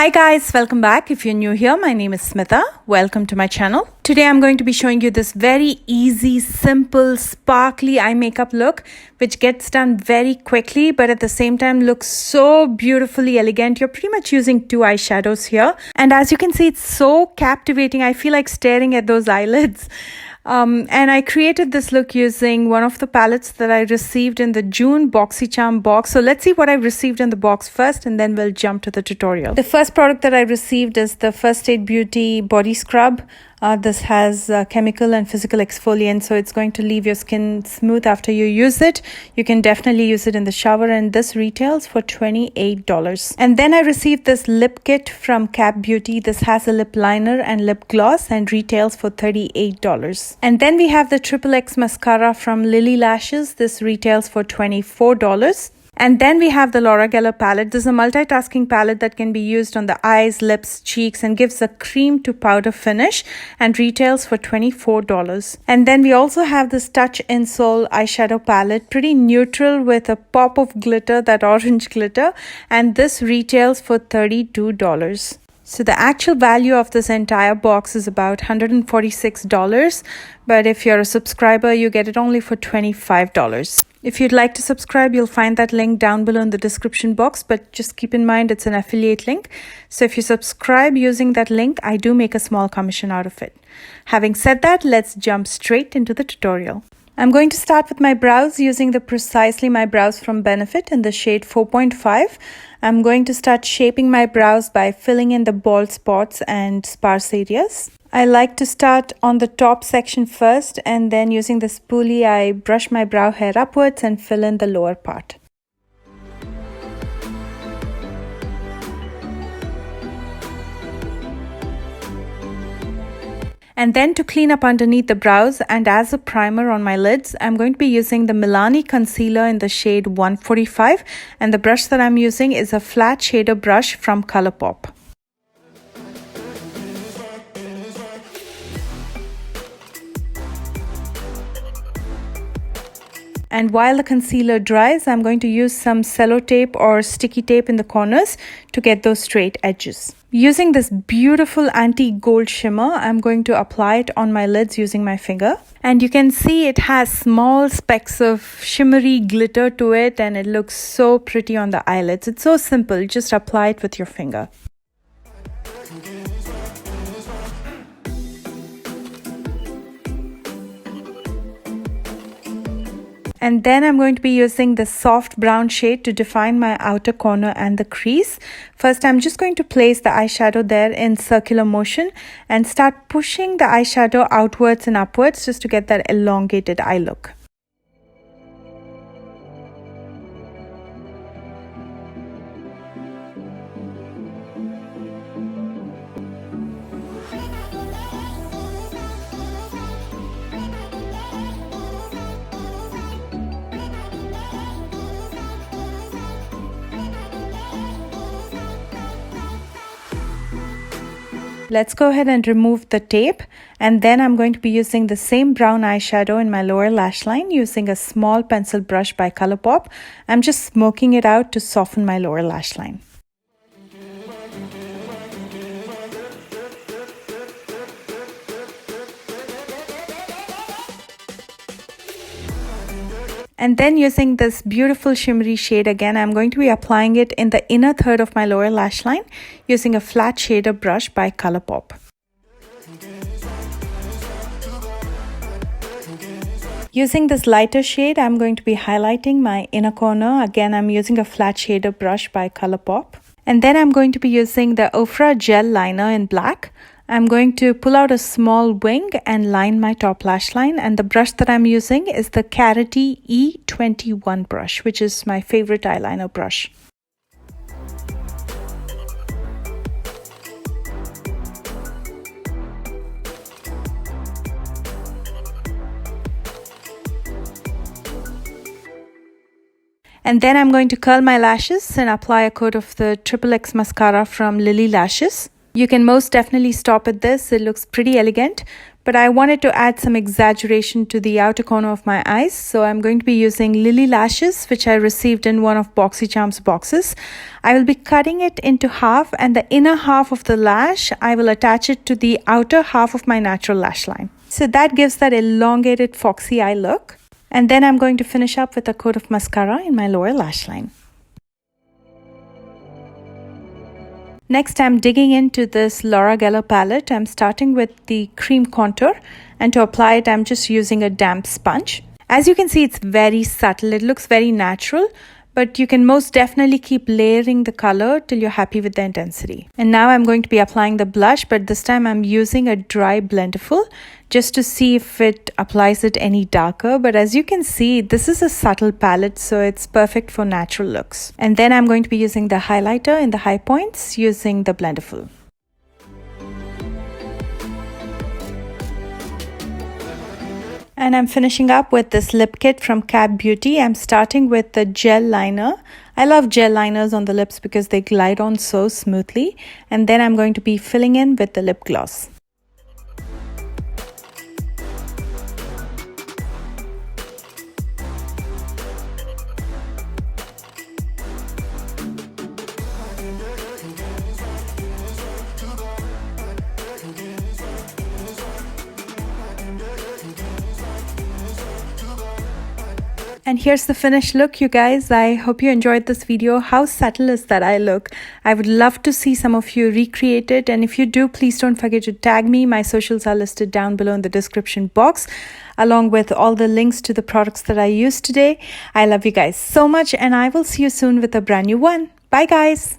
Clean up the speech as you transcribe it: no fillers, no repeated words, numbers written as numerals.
Hi guys, welcome back. If you're new here, my name is Smitha. Welcome to my channel. Today I'm going to be showing you this very easy, simple, sparkly eye makeup look which gets done very quickly but at the same time looks so beautifully elegant. You're pretty much using two eyeshadows here, and as you can see, it's so captivating. I feel like staring at those eyelids. And I created this look using one of the palettes that I received in the June BoxyCharm box. So let's see what I received in the box first, and then we'll jump to the tutorial. The first product that I received is the First Aid Beauty Body Scrub. This has chemical and physical exfoliant, so it's going to leave your skin smooth after you use it. You can definitely use it in the shower, and this retails for $28. And then I received this lip kit from Cap Beauty. This has a lip liner and lip gloss and retails for $38. And then we have the XXX mascara from Lily Lashes. This retails for $24. And then we have the Laura Geller palette. This is a multitasking palette that can be used on the eyes, lips, cheeks, and gives a cream to powder finish and retails for $24. And then we also have this Touch in Soul eyeshadow palette, pretty neutral with a pop of glitter, that orange glitter, and this retails for $32. So the actual value of this entire box is about $146, but if you're a subscriber, you get it only for $25. If you'd like to subscribe, you'll find that link down below in the description box, but just keep in mind it's an affiliate link. So if you subscribe using that link, I do make a small commission out of it. Having said that, let's jump straight into the tutorial. I'm going to start with my brows using the Precisely My Brows from Benefit in the shade 4.5. I'm going to start shaping my brows by filling in the bald spots and sparse areas. I like to start on the top section first, and then using the spoolie, I brush my brow hair upwards and fill in the lower part. And then to clean up underneath the brows and as a primer on my lids, I'm going to be using the Milani concealer in the shade 145, and the brush that I'm using is a flat shader brush from Colourpop. And while the concealer dries, I'm going to use some cello tape or sticky tape in the corners to get those straight edges. Using this beautiful antique gold shimmer, I'm going to apply it on my lids using my finger. And you can see it has small specks of shimmery glitter to it, and it looks so pretty on the eyelids. It's so simple, just apply it with your finger. And then I'm going to be using the soft brown shade to define my outer corner and the crease. First, I'm just going to place the eyeshadow there in circular motion and start pushing the eyeshadow outwards and upwards just to get that elongated eye look. Let's go ahead and remove the tape, and then I'm going to be using the same brown eyeshadow in my lower lash line using a small pencil brush by Colourpop. I'm just smoking it out to soften my lower lash line. And then using this beautiful shimmery shade again, I'm going to be applying it in the inner third of my lower lash line using a flat shader brush by Colourpop. Using this lighter shade, I'm going to be highlighting my inner corner. Again, I'm using a flat shader brush by Colourpop. And then I'm going to be using the Ofra Gel Liner in black. I'm going to pull out a small wing and line my top lash line, and the brush that I'm using is the Carity E21 brush, which is my favorite eyeliner brush. And then I'm going to curl my lashes and apply a coat of the XXX mascara from Lily Lashes. You can most definitely stop at this. It looks pretty elegant, but I wanted to add some exaggeration to the outer corner of my eyes. So I'm going to be using Lily Lashes, which I received in one of BoxyCharm's boxes. I will be cutting it into half, and the inner half of the lash, I will attach it to the outer half of my natural lash line. So that gives that elongated foxy eye look. And then I'm going to finish up with a coat of mascara in my lower lash line. Next, I'm digging into this Laura Geller palette. I'm starting with the cream contour, and to apply it, I'm just using a damp sponge. As you can see, it's very subtle. It looks very natural, but you can most definitely keep layering the color till you're happy with the intensity. And now I'm going to be applying the blush, but this time I'm using a dry blenderful just to see if it applies it any darker. But as you can see, this is a subtle palette, so it's perfect for natural looks. And then I'm going to be using the highlighter in the high points using the blenderful. And I'm finishing up with this lip kit from Kat Beauty. I'm starting with the gel liner. I love gel liners on the lips because they glide on so smoothly. And then I'm going to be filling in with the lip gloss. And here's the finished look, you guys. I hope you enjoyed this video. How subtle is that eye look? I would love to see some of you recreate it. And if you do, please don't forget to tag me. My socials are listed down below in the description box, along with all the links to the products that I used today. I love you guys so much, and I will see you soon with a brand new one. Bye, guys.